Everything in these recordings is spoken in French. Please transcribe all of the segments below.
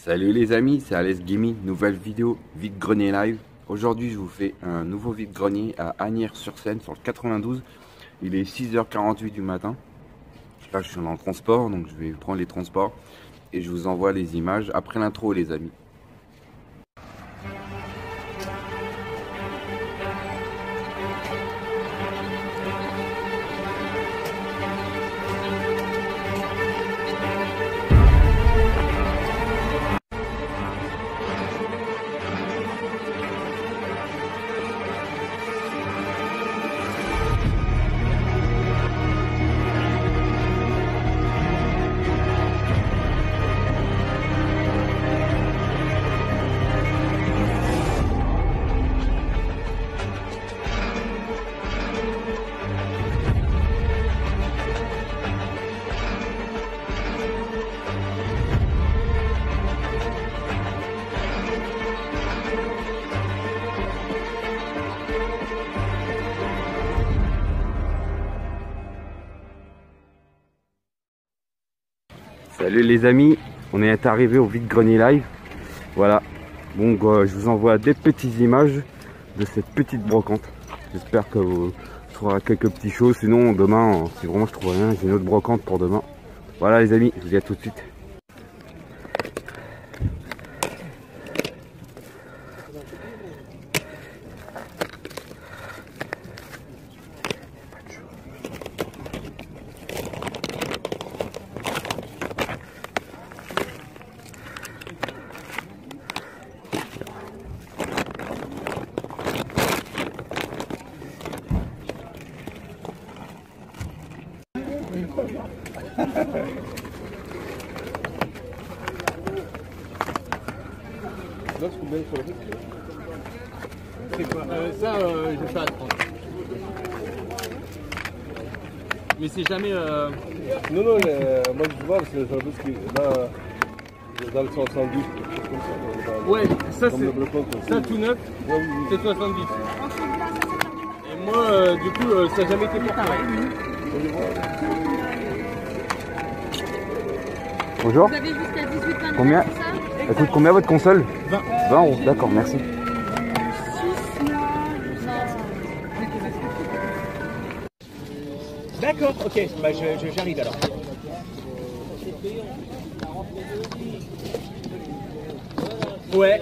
Salut les amis, c'est Alès Gaming, nouvelle vidéo vide-grenier live. Aujourd'hui je vous fais un nouveau vide-grenier à Asnières-sur-Seine sur le 92. Il est 6h48 du matin. Là je suis dans le transport, donc je vais prendre les transports et je vous envoie les images après l'intro les amis. Salut les amis, on est arrivé au vide-grenier live. Voilà, donc je vous envoie des petites images de cette petite brocante. J'espère que vous trouverez quelques petites choses. Sinon demain, si vraiment je trouve rien, j'ai une autre brocante pour demain. Voilà les amis, je vous dis à tout de suite. C'est quoi ça, je fais à 30. Mais c'est jamais... Non, moi je vois, c'est un peu là, dans le 70, comme ça. Ouais, ça comme c'est... Ça tout neuf, c'est 70. Et moi, du coup, ça n'a jamais été pour pareil. Bonjour. Vous avez jusqu'à 18 Combien? Ça coûte combien votre console? 20. 20 euros, d'accord, merci. D'accord, ok, bah j'arrive alors. Ouais.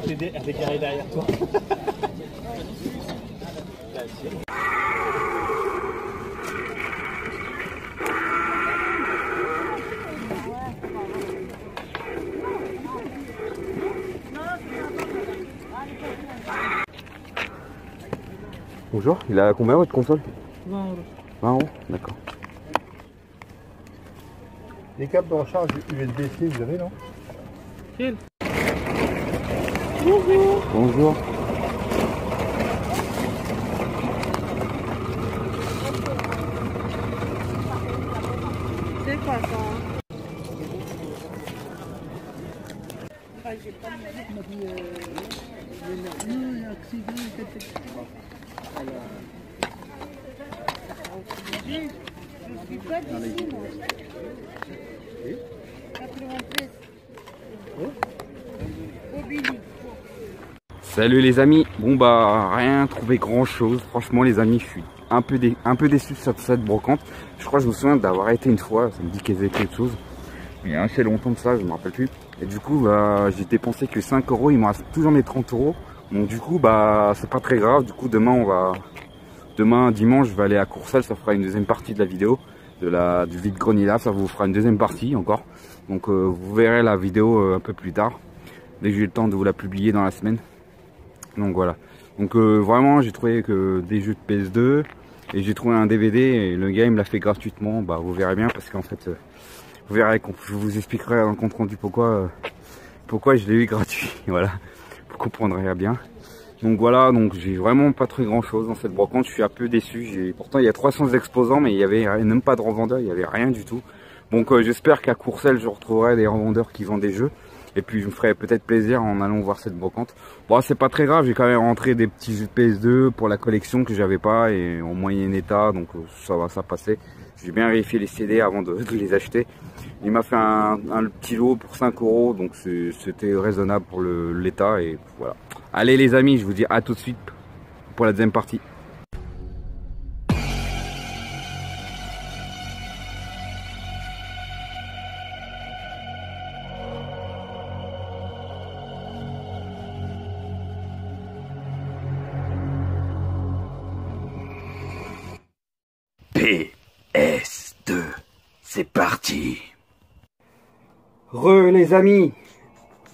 C'est déclaré derrière toi. Bonjour, il a combien votre console? 20 euros. 20 euros, d'accord. Les câbles de recharge USB-C, vous avez, non? Quel? Bonjour. Bonjour. C'est quoi ça? Ah, j'ai pas je suis pas d'ici, moi. 93. Bobigny. Salut les amis, bon bah rien trouvé grand chose, franchement les amis je suis un peu déçu sur cette brocante. Je crois que je me souviens d'avoir été une fois, ça me dit qu'il y avait quelque chose, mais il y a assez longtemps de ça, je me rappelle plus. Et du coup bah, j'ai dépensé que 5 euros, il me reste toujours mes 30 euros, donc du coup bah c'est pas très grave. Du coup demain dimanche je vais aller à Courcelles, ça fera une deuxième partie de la vidéo, du vide-grenier là, ça vous fera une deuxième partie encore. Donc vous verrez la vidéo un peu plus tard, dès que j'ai le temps de vous la publier dans la semaine. Donc voilà, donc vraiment j'ai trouvé que des jeux de PS2 et j'ai trouvé un DVD et le gars il me l'a fait gratuitement. Bah vous verrez bien parce qu'en fait vous verrez, je vous expliquerai dans le compte rendu pourquoi je l'ai eu gratuit. Voilà, vous comprendrez bien. Donc voilà, donc j'ai vraiment pas très grand chose dans cette brocante, je suis un peu déçu. Pourtant il y a 300 exposants mais il y avait même pas de revendeurs, il y avait rien du tout. Donc j'espère qu'à Courcelles je retrouverai des revendeurs qui vendent des jeux. Et puis je me ferai peut-être plaisir en allant voir cette brocante. Bon c'est pas très grave, j'ai quand même rentré des petits jeux de PS2 pour la collection que j'avais pas et en moyen état, donc ça va, ça passer. J'ai bien vérifié les CD avant de les acheter. Il m'a fait un petit lot pour 5 €, donc c'était raisonnable pour l'état et voilà. Allez les amis, je vous dis à tout de suite pour la deuxième partie. PS2, c'est parti. Les amis,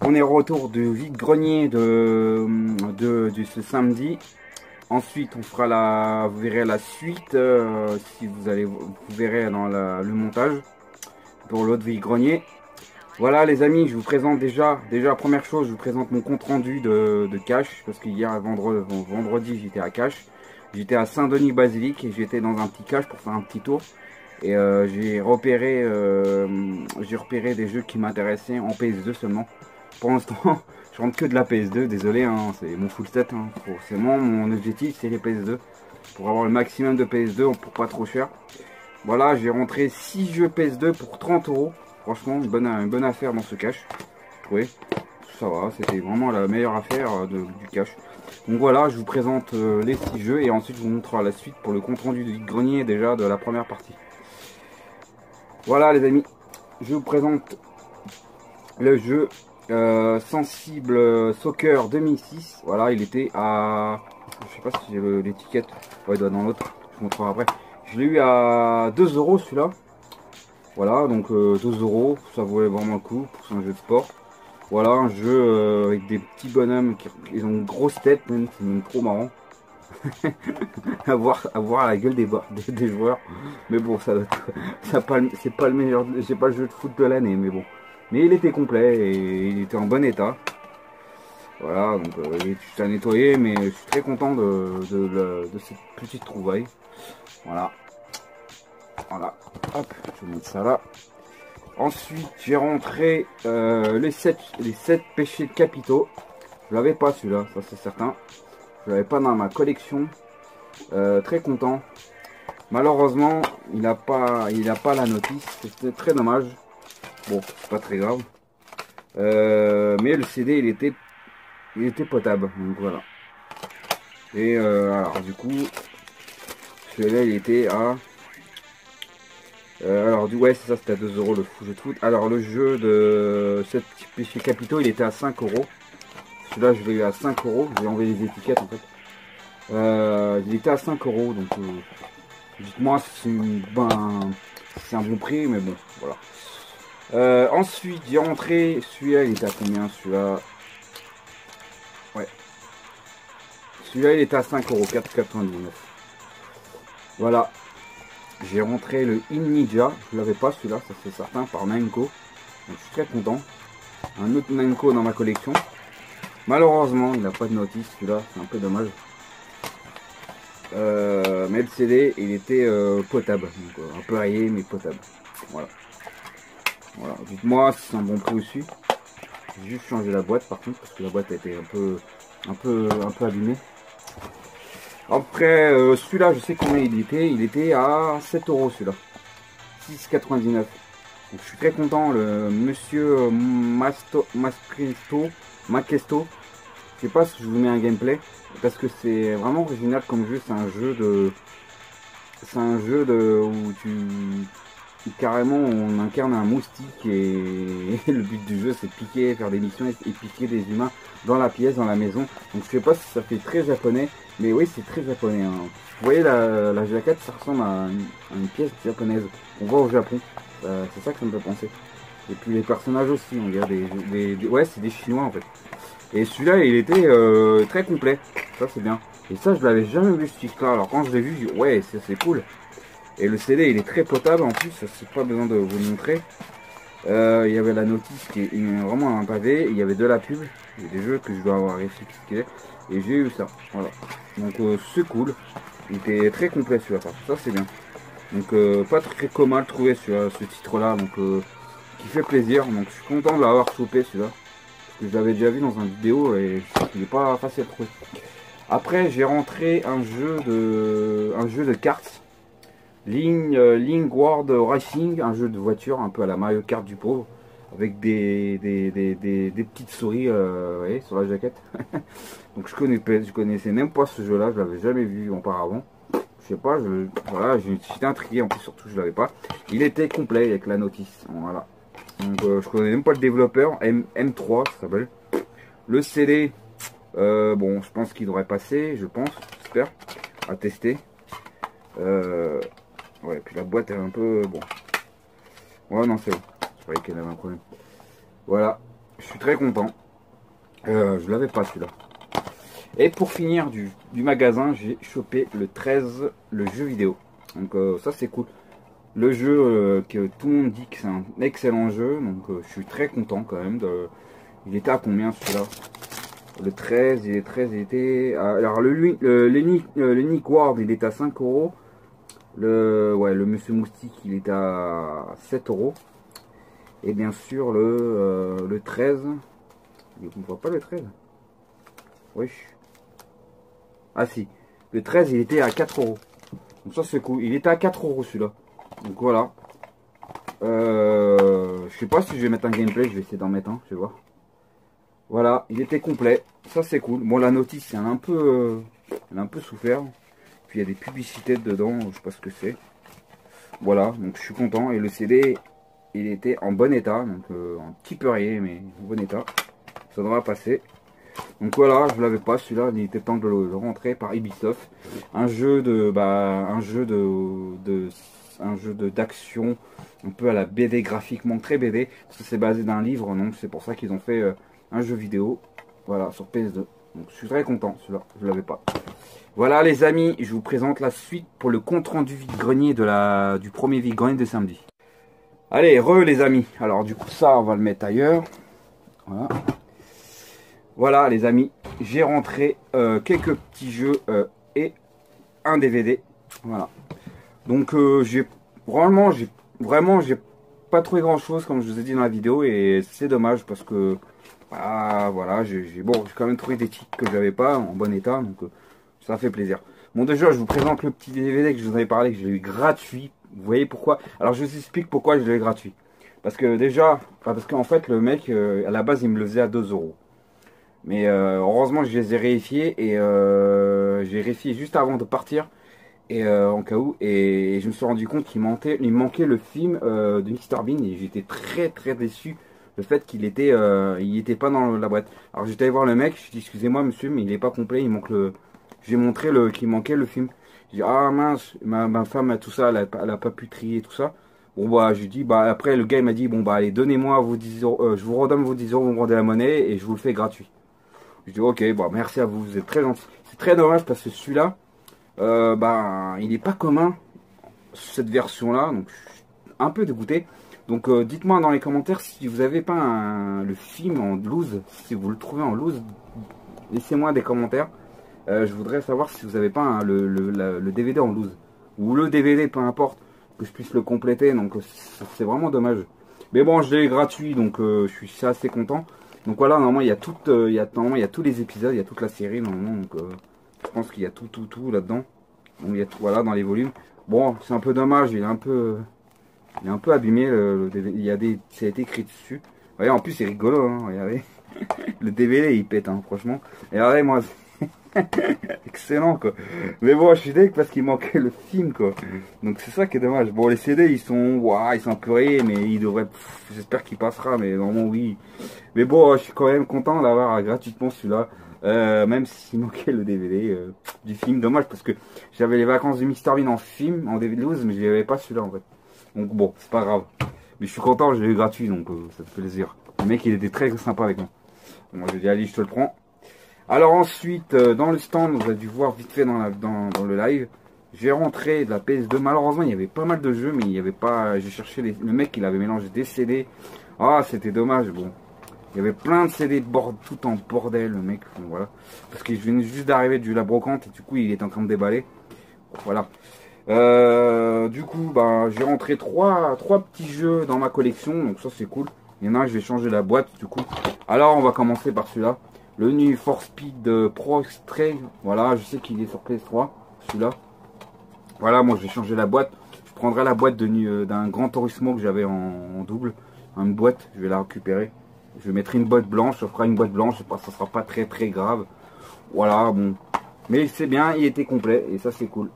on est au retour du vide-grenier de ce samedi. Ensuite on fera vous verrez la suite, si vous verrez dans le montage pour l'autre vide-grenier. Voilà les amis, je vous présente déjà première chose, je vous présente mon compte rendu de cash, parce que hier vendredi j'étais à cash. J'étais à Saint-Denis-Basilique et j'étais dans un petit cache pour faire un petit tour. Et j'ai repéré des jeux qui m'intéressaient en PS2 seulement. Pour l'instant, je rentre que de la PS2, désolé, hein, c'est mon full set. Hein. Forcément, mon objectif c'est les PS2. Pour avoir le maximum de PS2 pour pas trop cher. Voilà, j'ai rentré 6 jeux PS2 pour 30 €. Franchement, une bonne affaire dans ce cache. Oui, ça va, c'était vraiment la meilleure affaire du cache. Donc voilà, je vous présente les 6 jeux et ensuite je vous montre la suite pour le compte rendu du grenier déjà de la première partie. Voilà les amis, je vous présente le jeu Sensible Soccer 2006. Voilà, il était à... Je sais pas si j'ai l'étiquette, ouais, il doit être dans l'autre, je vous montrerai après. Je l'ai eu à 2 € celui-là. Voilà, donc 2 €, ça valait vraiment le coup pour un jeu de sport. Voilà, un jeu avec des petits bonhommes qui ont une grosse tête, même, c'est même trop marrant. à voir la gueule des joueurs. Mais bon, c'est pas le meilleur, c'est pas le jeu de foot de l'année, mais bon. Mais il était complet et il était en bon état. Voilà, donc il est tout à nettoyer, mais je suis très content de cette petite trouvaille. Voilà. Voilà, hop, je vais mettre ça là. Ensuite, j'ai rentré les 7 péchés capitaux. Je l'avais pas celui-là, ça c'est certain. Je l'avais pas dans ma collection. Très content. Malheureusement, il n'a pas la notice. C'était très dommage. Bon, c'est pas très grave. Mais le CD, il était potable. Donc voilà. Et alors du coup, celui-là, il était à... ouais, c'est ça, c'était à 2 € le jeu de foot. Alors le jeu de 7 péchés capitaux, il était à 5 €. Celui-là, je l'ai eu à 5 €. J'ai enlevé les étiquettes en fait. Il était à 5 €, donc dites-moi si c'est un bon prix, mais bon, voilà. Ensuite, j'ai rentré celui-là, il était à combien celui-là? Ouais. Celui-là, il était à 5 €, 4,99 €. Voilà. J'ai rentré le In Ninja, je l'avais pas celui-là, ça c'est certain, par Namco. Donc je suis très content. Un autre Namco dans ma collection. Malheureusement, il n'a pas de notice celui-là, c'est un peu dommage. Mais le CD, il était potable, donc un peu rayé mais potable. Voilà. Voilà. Dites-moi si c'est un bon prix aussi. J'ai juste changé la boîte par contre parce que la boîte a été un peu abîmée. Après, celui-là, je sais combien il était à 7 € celui-là. 6,99 €. Donc je suis très content, le monsieur Makesto. Je sais pas si je vous mets un gameplay, parce que c'est vraiment original comme jeu, c'est un jeu où carrément on incarne un moustique et le but du jeu c'est de piquer, faire des missions et piquer des humains dans la pièce, dans la maison. Donc je sais pas si ça fait très japonais, mais oui c'est très japonais. Hein. Vous voyez la jaquette, ça ressemble à une pièce japonaise qu'on voit au Japon. C'est ça que ça me fait penser. Et puis les personnages aussi, on dirait ouais c'est des chinois en fait. Et celui-là il était très complet, ça c'est bien. Et ça je l'avais jamais vu ce titre là, alors quand je l'ai vu, je dis, ouais c'est cool. Et le CD il est très potable en plus, c'est pas besoin de vous le montrer. Il y avait la notice qui est vraiment un pavé, il y avait de la pub, il y a des jeux que je dois avoir réfléchi et j'ai eu ça, voilà. Donc c'est cool, il était très complet celui-là, ça c'est bien. Donc pas très commun à le trouver sur ce titre là, donc qui fait plaisir, donc je suis content de l'avoir chopé celui-là. Parce que je l'avais déjà vu dans une vidéo et il n'est pas facile à trouver. Après j'ai rentré un jeu de cartes. Lingward Racing, un jeu de voiture un peu à la Mario Kart du pauvre, avec des petites souris vous voyez, sur la jaquette. Donc je connaissais même pas ce jeu-là, je l'avais jamais vu auparavant. Je sais pas, voilà, j'étais intrigué, en plus surtout je l'avais pas. Il était complet avec la notice, voilà. Donc je connais même pas le développeur, M3 ça s'appelle. Le CD, bon je pense qu'il devrait passer, j'espère, à tester. Ouais, puis la boîte est un peu bon. Ouais, non, c'est bon. Je croyais qu'elle avait un problème. Voilà, je suis très content. Je l'avais pas celui-là. Et pour finir du magasin, j'ai chopé le 13, le jeu vidéo. Donc ça c'est cool. Le jeu que tout le monde dit que c'est un excellent jeu. Donc je suis très content quand même. Il était à combien celui-là? Le 13, il était... Alors le Nick Ward, il est à 5 €. Le Monsieur Moustique, il est à 7 €. Et bien sûr, le 13. On ne voit pas le 13. Oui. Ah si. Le 13, il était à 4 €. Donc ça, c'est cool. Il était à 4 € celui-là. Donc voilà. Je sais pas si je vais mettre un gameplay. Je vais essayer d'en mettre un. Je vais voir. Voilà. Il était complet. Ça, c'est cool. Bon, la notice, elle a un peu souffert. Puis il y a des publicités dedans, je sais pas ce que c'est. Voilà, donc je suis content. Et le CD, il était en bon état, donc un petit peu rayé, mais en bon état. Ça devrait passer. Donc voilà, je l'avais pas celui-là, il était temps de le rentrer par Ubisoft. Un jeu d'action, un peu à la BD, graphiquement très BD. Parce que c'est basé d'un livre, donc c'est pour ça qu'ils ont fait un jeu vidéo. Voilà, sur PS2. Donc je suis très content, celui-là, je l'avais pas. Voilà les amis, je vous présente la suite pour le compte rendu vide-grenier du premier vide-grenier de samedi. Allez, les amis. Alors du coup ça, on va le mettre ailleurs. Voilà. Voilà les amis, j'ai rentré quelques petits jeux et un DVD. Voilà. Donc j'ai pas trouvé grand chose comme je vous ai dit dans la vidéo et c'est dommage parce que voilà, j'ai quand même trouvé des titres que j'avais pas en bon état, donc ça fait plaisir. Bon, déjà je vous présente le petit DVD que je vous avais parlé, que j'ai eu gratuit. Vous voyez pourquoi? Alors je vous explique pourquoi je l'ai eu gratuit. Parce que déjà, parce qu'en fait le mec à la base il me le faisait à 2 €. Mais heureusement je les ai vérifiés et j'ai vérifié juste avant de partir et en cas où, et je me suis rendu compte qu'il manquait le film de Mr Bean et j'étais très déçu le fait qu'il était pas dans la boîte. Alors j'étais allé voir le mec, je lui ai dit excusez-moi monsieur mais il est pas complet, il manque le... J'ai montré qu'il manquait le film. J'ai dit ah mince, ma femme tout ça, elle a pas pu trier tout ça. Bon bah je lui dis bah après le gars il m'a dit bon bah allez donnez-moi vos 10 €, je vous redonne vos 10 €, vous me rendez la monnaie et je vous le fais gratuit. Je dis ok, bon merci à vous, vous êtes très gentil. C'est très dommage parce que celui-là, il n'est pas commun, cette version-là, donc je suis un peu dégoûté. Donc dites-moi dans les commentaires si vous n'avez pas le film en loose, si vous le trouvez en loose, laissez-moi des commentaires. Je voudrais savoir si vous n'avez pas le DVD en loose, ou le DVD, peu importe, que je puisse le compléter, donc c'est vraiment dommage. Mais bon, je l'ai gratuit, donc je suis assez content. Donc voilà, normalement il y a tous les épisodes, il y a toute la série normalement, donc je pense qu'il y a tout là-dedans. Donc il y a tout, voilà, dans les volumes. Bon, c'est un peu dommage, il est un peu abîmé le DVD, ça a été écrit dessus. Vous voyez, en plus c'est rigolo, hein, regardez. Le DVD il pète, hein, franchement. Et regardez moi, excellent quoi. Mais bon, je suis deg parce qu'il manquait le film quoi. Donc c'est ça qui est dommage. Bon, les CD ils sont un peu rayés, mais ils devraient, j'espère qu'il passera, mais normalement oui. Mais bon, je suis quand même content d'avoir gratuitement celui-là, même s'il manquait le DVD du film. Dommage parce que j'avais les vacances de Mr Bean en film, en DVD 12, mais je n'avais pas celui-là en fait. Donc bon, c'est pas grave. Mais je suis content, je l'ai eu gratuit, donc ça fait plaisir. Le mec il était très sympa avec moi. Moi je lui ai dit allez, je te le prends. Alors ensuite, dans le stand, vous avez dû voir vite fait dans le live, j'ai rentré de la PS2. Malheureusement, il y avait pas mal de jeux, mais il y avait pas... J'ai cherché le mec, il avait mélangé des CD. Ah, c'était dommage, bon. Il y avait plein de CD tout en bordel, le mec, bon, voilà. Parce que je venais juste d'arriver de la brocante, et du coup, il est en train de déballer. Voilà. Du coup, j'ai rentré trois petits jeux dans ma collection, donc ça c'est cool. Il y en a un, je vais changer la boîte, du coup. Alors, on va commencer par celui-là. Le Need for Speed Pro Extreme, voilà, je sais qu'il est sur PS3, celui-là. Voilà, moi je vais changer la boîte. prendrai la boîte d'un Gran Turismo que j'avais en double. Une boîte, je vais la récupérer. Je mettrai une boîte blanche, ça fera une boîte blanche, ça sera pas très grave. Voilà, bon. Mais c'est bien, il était complet et ça c'est cool.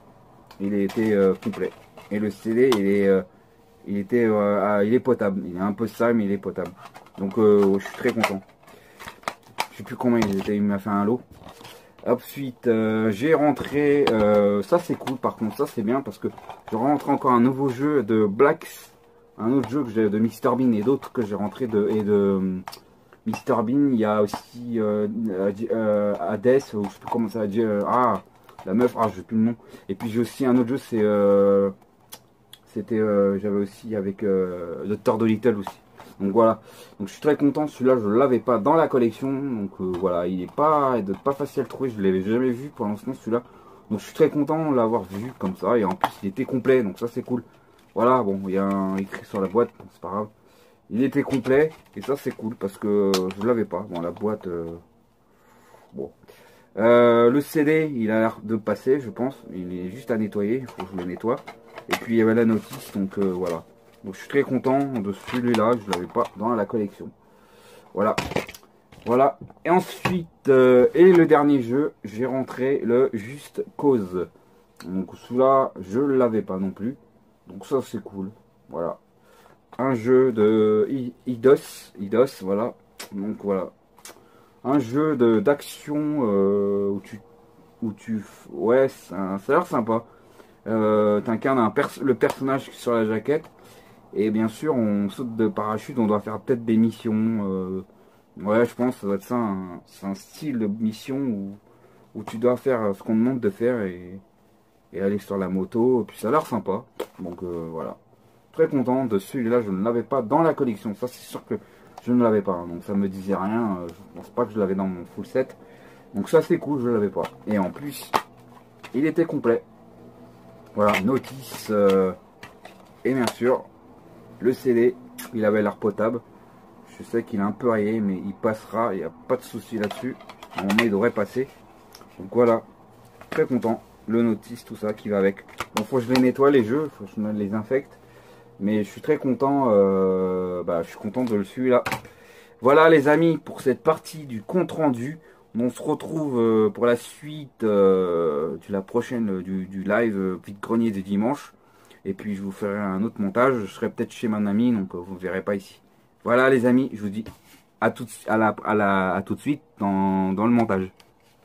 Il était complet. Et le CD, il est potable. Il est un peu sale, mais il est potable. Donc je suis très content. Je sais plus combien il m'a fait un lot. Ensuite, j'ai rentré, ça c'est cool par contre, ça c'est bien parce que je rentre encore un nouveau jeu de Blacks, un autre jeu que j'ai de Mr Bean et d'autres que j'ai rentré de Mr Bean. Il y a aussi Hades, ou je sais plus comment ça va dire, la meuf, je sais plus le nom. Et puis j'ai aussi un autre jeu, j'avais aussi avec Dr. Dolittle aussi. Donc voilà, donc je suis très content, celui-là je ne l'avais pas dans la collection, donc voilà, il n'est pas facile à trouver, je ne l'avais jamais vu pour l'instant celui-là, donc je suis très content de l'avoir vu comme ça, et en plus il était complet, donc ça c'est cool. Voilà, bon, il y a un écrit sur la boîte, bon, c'est pas grave, il était complet, et ça c'est cool, parce que je ne l'avais pas, bon la boîte, bon. Le CD, il a l'air de passer, je pense, il est juste à nettoyer, il faut que je le nettoie, et puis il y avait la notice, donc voilà. Donc je suis très content de celui-là, je ne l'avais pas dans la collection. Voilà. Voilà. Et ensuite, et le dernier jeu, j'ai rentré le Just Cause. Donc celui-là, je ne l'avais pas non plus. Donc ça c'est cool. Voilà. Un jeu de Eidos, voilà. Donc voilà. Un jeu d'action ouais, ça a l'air sympa. T'incarnes le personnage sur la jaquette. Et bien sûr, on saute de parachute, on doit faire peut-être des missions. Ouais, je pense que ça doit être ça. C'est un style de mission où tu dois faire ce qu'on te demande de faire et aller sur la moto. Et puis ça a l'air sympa. Donc voilà. Très content de celui-là, je ne l'avais pas dans la collection. Ça, c'est sûr que je ne l'avais pas. Donc ça me disait rien. Je pense pas que je l'avais dans mon full set. Donc ça, c'est cool, je ne l'avais pas. Et en plus, il était complet. Voilà, notice. Et bien sûr, le CD, il avait l'air potable. Je sais qu'il est un peu rayé, mais il passera. Il n'y a pas de souci là-dessus. À un moment, il devrait passer. Donc voilà. Très content. Le notice, tout ça qui va avec. Bon, faut que je les nettoie les jeux. Faut que je les infecte. Mais je suis très content. Je suis content de celui-là. Voilà les amis, pour cette partie du compte rendu. On se retrouve pour la suite de la prochaine du live vide-grenier de dimanche. Et puis je vous ferai un autre montage. Je serai peut-être chez mon ami, donc vous ne verrez pas ici. Voilà les amis, je vous dis à tout de suite dans le montage.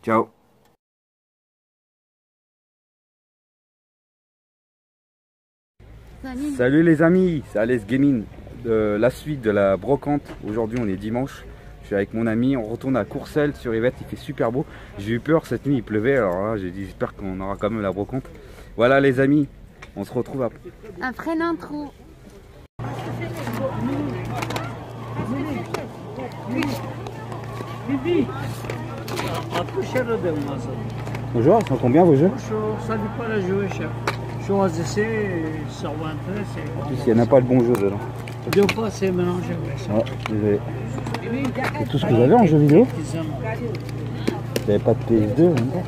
Ciao. Salut les amis, c'est Alès Gaming. La suite de la brocante. Aujourd'hui on est dimanche. Je suis avec mon ami, on retourne à Courcelles sur Yvette, il fait super beau. J'ai eu peur cette nuit, il pleuvait, alors là j'ai dit j'espère qu'on aura quand même la brocante. Voilà les amis. On se retrouve après. Un frein un trou. Bonjour, ça combien vos jeux? Bonjour, ça dépend de jouer, chef. Choisissez sur 23, c'est... Il n'y en a pas le bon jeu dedans. Deux fois, c'est mélangé, ouais, désolé. C'est tout ce que vous avez en jeu vidéo? Vous n'avez pas de PS2 même pas?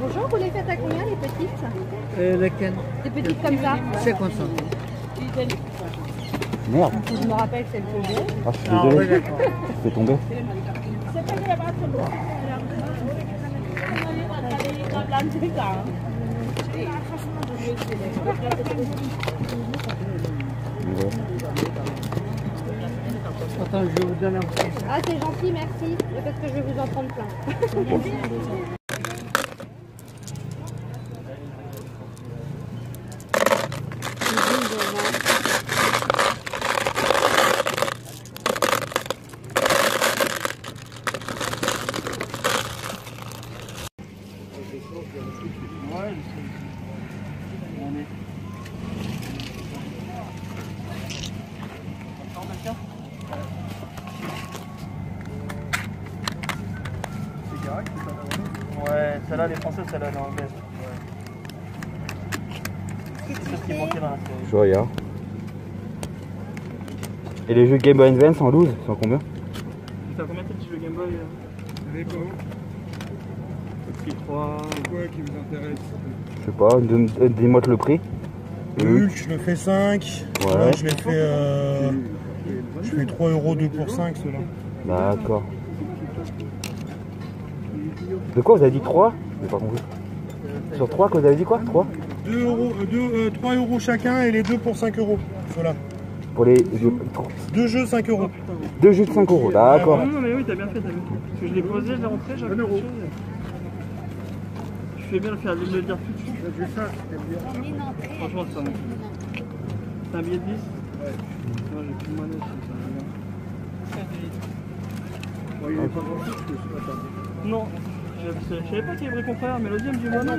Bonjour, vous les faites à combien les petites? Lesquelles? Des petites comme ça? 50 centimes. Merde. Je me rappelle celle que j'ai. Ah, je suis désolé. d'accord. Je fais tomber. Attends, je vais vous donner un petit. Ah, c'est gentil, merci. Parce que je vais vous en prendre plein. Ouais, celle-là, les françaises, celle-là, elle est anglaise. Ouais. C'est ce qui manquait dans la série. Je regarde. Et les jeux Game Boy Advance en loose, c'est en combien? T'as combien de petits jeux Game Boy Qui croit. Quoi qui vous intéresse? Je sais pas, dis-moi le prix. Le Hulk, je le fais 5. Ouais. Là, je fais 3 € 2 pour 5 ceux-là. D'accord. De quoi vous avez dit 3? J'ai pas compris. Sur 3, que vous avez dit quoi? 3? 3 € chacun et les 2 pour 5 €. Ceux-là. Pour les 2 jeux 5 €. 2 jeux de 5 €, d'accord. Non, mais oui, t'as bien fait, t'as bien fait. Parce que je l'ai posé, je l'ai rentré, j'avais quelque chose. Je fais bien de le dire tout de suite. Je fais ça, franchement, c'est pas bon. C'est un billet de 10? Ouais. Moi, j'ai plus de monnaie, ça. Il est pas grand-chose, non, je savais pas qu'il y avait vrai confrère, mais le deuxième du monnaie.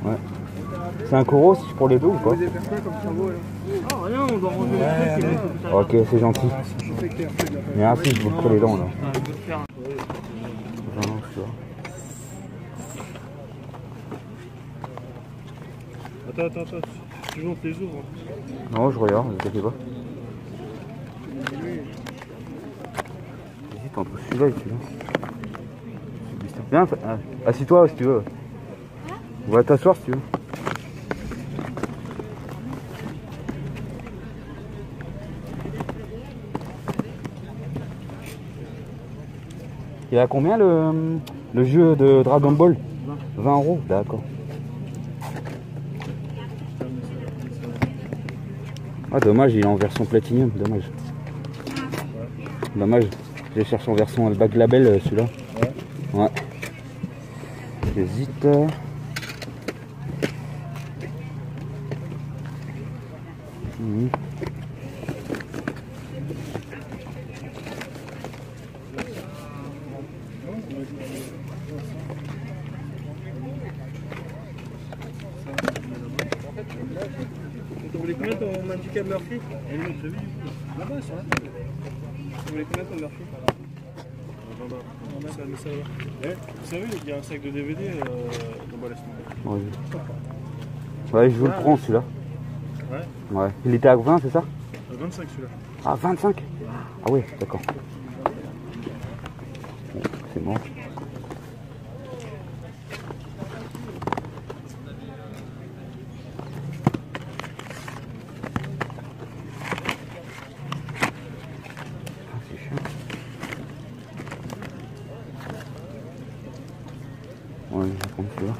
Ouais. 5 € pour les deux ou pas? Ah, rien, on doit ranger les trucs. Ok, c'est gentil. Merci, je vous prends les dents là. Vraiment, je vois. Attends, tu montes les ouvres. Non, je regarde, ne t'inquiète pas. J'hésite entre celui-là et celui-là. Viens, assis-toi si tu veux. On va t'asseoir si tu veux. Il a combien le jeu de Dragon Ball? 20 €, d'accord. Ah dommage, il est en version Platinum, dommage. Dommage, je cherche en version Back Label celui-là. Ouais. J'hésite. Vous voulez combien ton Magic Murphy? Là-bas, sur la table. Vous voulez combien ton Murphy? Vous savez, il y a un sac de DVD dans Ouais. Ouais, je vous le prends celui-là. Ouais. Ouais. Il était à 20, c'est ça? 25 celui-là. Ah, 25? Ah ouais, d'accord. Bon, c'est bon. Ouais, je vais prendre celui-là.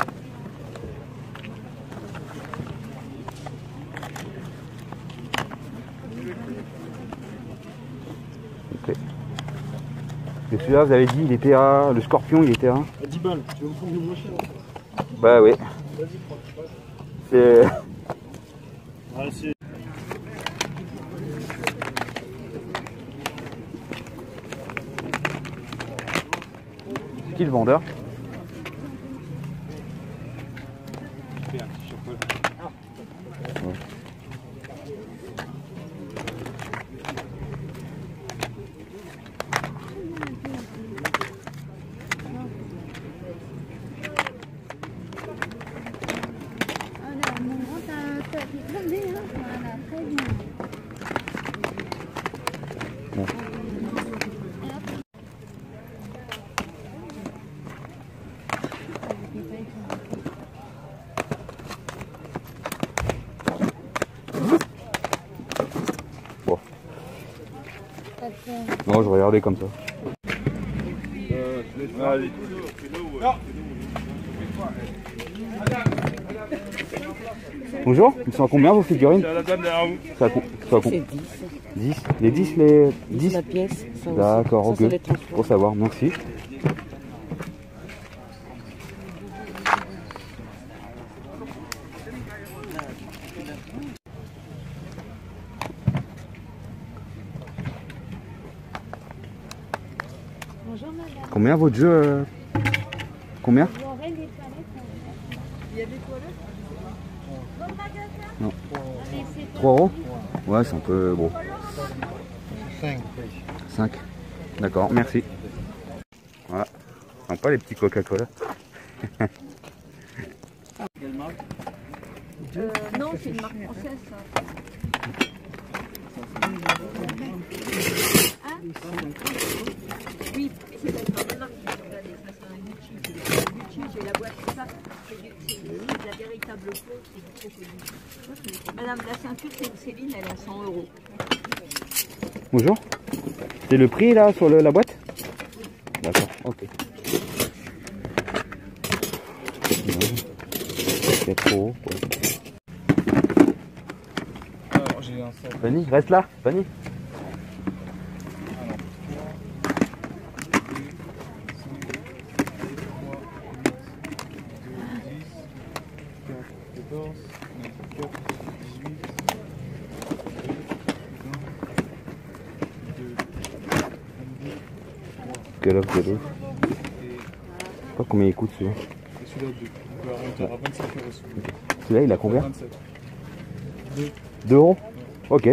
Ok. Et celui-là, vous avez dit, il était à... Le Scorpion, il était à... À 10 balles, tu veux me prendre le moins cher? Bah oui. C'est... Ouais, c'est... Qui le vendeur? Bon. Non, je regardais comme ça. Allez. Bonjour, ils sont à combien vos figurines? C'est à 10. 10. Les 10, les 10 La pièce. D'accord, ok. Ça, c'est les transports. Pour savoir, merci. Bonjour madame. Combien votre jeu Combien? Vous aurez les toilettes. Il y a des toilettes? Dans le magasin? Non. Mais c'est 3 €? Ouais, c'est un peu gros. 5. 5. D'accord, merci. Voilà. Sympa les petits Coca-Cola. non, c'est une marque française ça. Hein? Oui, c'est une marque. c'est la boîte, c'est ça. C'est de la véritable peau, c'est du crocodile. Madame, la ceinture, c'est une Céline, elle est à 100 €. Bonjour. C'est le prix là sur la boîte? D'accord, ok. 4 €. Alors j'ai un sac. Fanny, reste là, Fanny. Quel offre de l'autre? Je sais pas combien il coûte celui-là. Et celui-là 2. On peut arrondir à 25 € celui-là. Celui-là il a combien? 27. 2 €. Ok.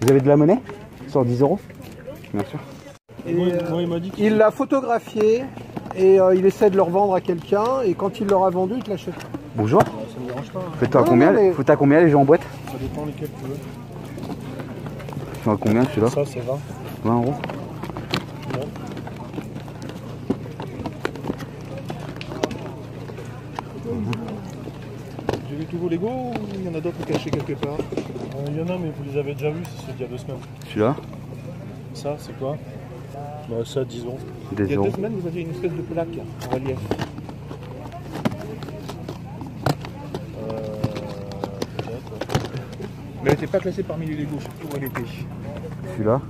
Vous avez de la monnaie? Sur 10 €? Bien sûr. Et, Moi, il m'a dit il l'a photographié et il essaie de le revendre à quelqu'un et quand il l'aura vendu, il te l'achète. Bonjour. ça me dérange pas. Hein. Faites-toi Non, combien, non, mais- faut à combien les gens en boîte? Ça dépend lesquels tu veux. Ils sont à combien celui-là? Ça c'est 20. 20 €. Non. J'ai vu tous vos Lego ou il y en a d'autres cachés quelque part? Il y en a mais vous les avez déjà vus, c'est d'il y a 2 semaines. Celui-là? Ça c'est quoi? Bah, ça 10 €. Des Il y a 2 euros. semaines, vous aviez une espèce de plaque en relief. Peut-être. Mais elle n'était pas classée parmi les Lego, je sais plus où elle était. Celui-là?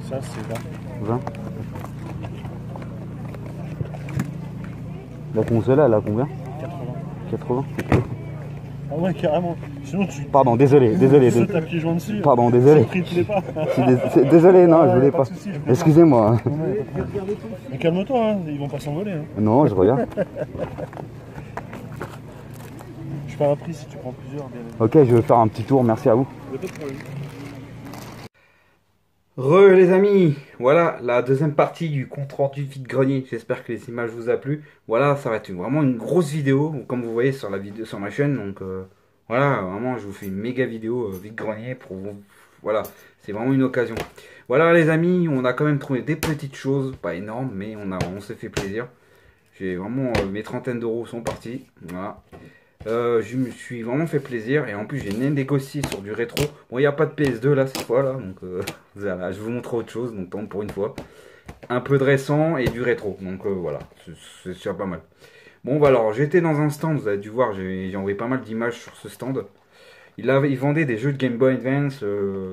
Ça c'est 20. 20. La console elle a combien? 80. 80. Ah ouais carrément. Sinon tu. Pardon, désolé. Ce t'as pieds joints dessus. Pardon, désolé. Ça triplait pas. Désolé, non, je voulais Pas pas. de soucis, je comprends. Excusez-moi. Mais calme-toi, hein, ils vont pas s'envoler. Hein. Non, je regarde. Je fais un prix si tu prends plusieurs, bien évidemment. Ok, je vais faire un petit tour, merci à vous. Il n'y a pas de problème. Les amis, voilà la deuxième partie du compte rendu vide-grenier. J'espère que les images vous a plu. Voilà, ça va être vraiment une grosse vidéo, comme vous voyez sur la vidéo sur ma chaîne. Donc voilà, vraiment, je vous fais une méga vidéo vide-grenier pour vous. Voilà, c'est vraiment une occasion. Voilà les amis, on a quand même trouvé des petites choses, pas énormes, mais on s'est fait plaisir. J'ai vraiment mes trentaines d'euros sont partis. Voilà. Je me suis vraiment fait plaisir et en plus j'ai négocié sur du rétro. Bon, il n'y a pas de PS2 là cette fois là, donc voilà, je vais vous montrer autre chose, donc tant pour une fois. Un peu de récent et du rétro, donc voilà, c'est déjà pas mal. Bon bah alors j'étais dans un stand, vous avez dû voir, j'ai envoyé pas mal d'images sur ce stand. Il vendait des jeux de Game Boy Advance,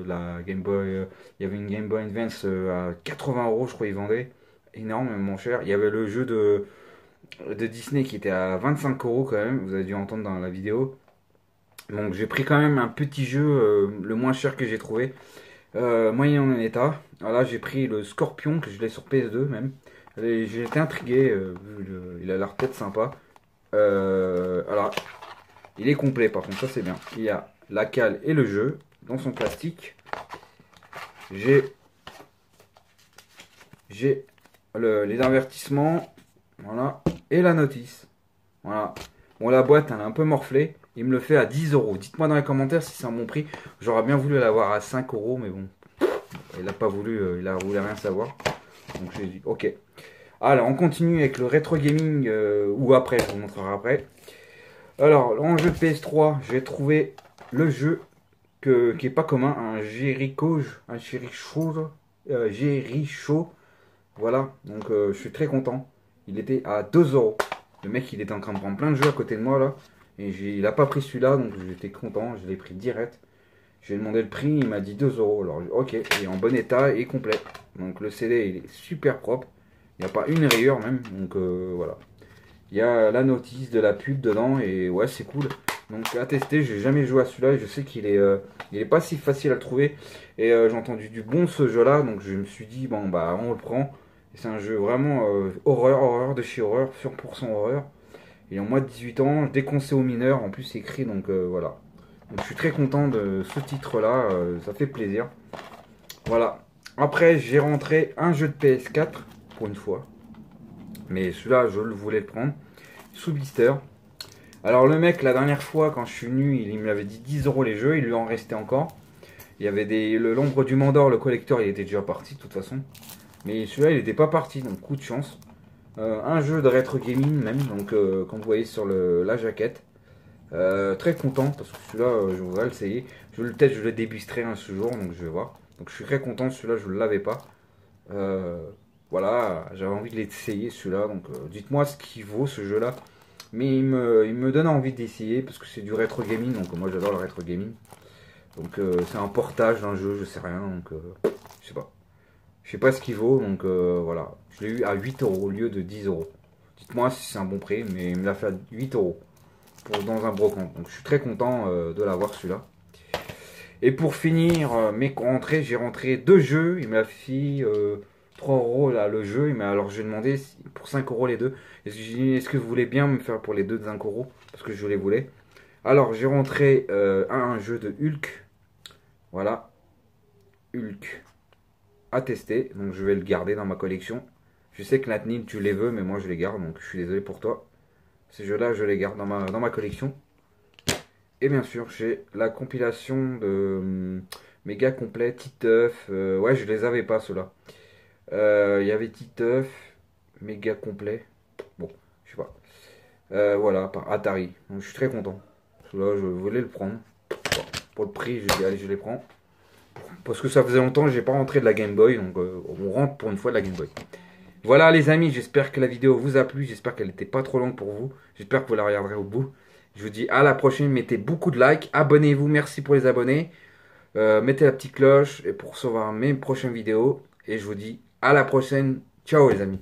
la Game Boy, il y avait une Game Boy Advance à 80 € je crois il vendait, énormément cher. Il y avait le jeu de Disney qui était à 25 € quand même, vous avez dû entendre dans la vidéo. Donc j'ai pris quand même un petit jeu, le moins cher que j'ai trouvé, moyen en état. Voilà, j'ai pris le Scorpion, que je l'ai sur PS2 même. J'ai été intrigué, il a l'air peut-être sympa. Alors, il est complet par contre, ça c'est bien. Il y a la cale et le jeu dans son plastique. J'ai les avertissements. Voilà. Et la notice. Voilà. Bon, la boîte, elle est un peu morflée. Il me le fait à 10 €. Dites-moi dans les commentaires si c'est un bon prix. J'aurais bien voulu l'avoir à 5 €, mais bon. Il n'a pas voulu, il a voulu rien savoir. Donc j'ai dit, ok. Alors, on continue avec le rétro gaming, ou après, je vous montrerai après. Alors, en jeu de PS3, j'ai trouvé le jeu qui est pas commun. Un Jericho. Voilà. Donc, je suis très content. Il était à 2 €. Le mec, il était en train de prendre plein de jeux à côté de moi là. Et il a pas pris celui-là, donc j'étais content. Je l'ai pris direct. J'ai demandé le prix, il m'a dit 2 €. Alors, ok, il est en bon état et complet. Donc, le CD, il est super propre. Il n'y a pas une rayure même. Donc, voilà. Il y a la notice de la pub dedans. Et ouais, c'est cool. Donc, à tester. J'ai jamais joué à celui-là. Et je sais qu'il est pas si facile à le trouver. Et j'ai entendu du bon ce jeu-là. Donc, je me suis dit, bon, bah, on le prend. C'est un jeu vraiment horreur de chez horreur, 100% horreur. Il est en moins de 18 ans, déconseillé aux mineurs, en plus c'est écrit, donc voilà. Donc je suis très content de ce titre-là, ça fait plaisir. Voilà. Après j'ai rentré un jeu de PS4, pour une fois. Mais celui-là, je le voulais le prendre. Sous blister. Alors le mec, la dernière fois, quand je suis venu, il me l'avait dit 10 € les jeux, il lui en restait encore. Il y avait l'ombre du Mandor, le collecteur, il était déjà parti de toute façon. Mais celui-là, il n'était pas parti, donc coup de chance. Un jeu de rétro gaming même, donc comme vous voyez sur la jaquette. Très content parce que celui-là je voudrais l'essayer. Peut-être je le débusterai un ce jour, donc je vais voir. Donc je suis très content, celui-là je ne l'avais pas. Voilà, j'avais envie de l'essayer celui-là, donc dites-moi ce qu'il vaut ce jeu-là. Mais il me donne envie d'essayer parce que c'est du rétro gaming, donc moi j'adore le rétro gaming. Donc c'est un portage d'un jeu, je sais rien, donc je sais pas. Je sais pas ce qu'il vaut, donc voilà. Je l'ai eu à 8 € au lieu de 10 €. Dites-moi si c'est un bon prix, mais il me l'a fait à 8 € dans un brocante. Donc je suis très content de l'avoir celui-là. Et pour finir mes rentrées, j'ai rentré 2 jeux. Il m'a fait 3 € là le jeu. Alors je lui ai demandé pour 5 € les deux. Est-ce que vous voulez bien me faire pour les deux de 5 €? Parce que je les voulais. Alors j'ai rentré un jeu de Hulk. Voilà. Hulk à tester. Donc je vais le garder dans ma collection. Je sais que Nathalie tu les veux, mais moi je les garde. Donc je suis désolé pour toi. Ces jeux-là, je les garde dans ma collection. Et bien sûr, j'ai la compilation de méga complet, Titeuf. Ouais, je les avais pas, ceux-là. Il y avait Titeuf, méga complet. Bon, je sais pas. Voilà, par Atari. Donc, je suis très content. Ceux-là, je voulais le prendre. Bon, pour le prix, je dis, allez, je les prends. Parce que ça faisait longtemps que j'ai pas rentré de la Game Boy. Donc, on rentre pour une fois de la Game Boy. Voilà les amis, j'espère que la vidéo vous a plu, j'espère qu'elle n'était pas trop longue pour vous, j'espère que vous la regarderez au bout. Je vous dis à la prochaine, mettez beaucoup de likes, abonnez-vous, merci pour les abonnés, mettez la petite cloche et pour recevoir mes prochaines vidéos. Et je vous dis à la prochaine, ciao les amis.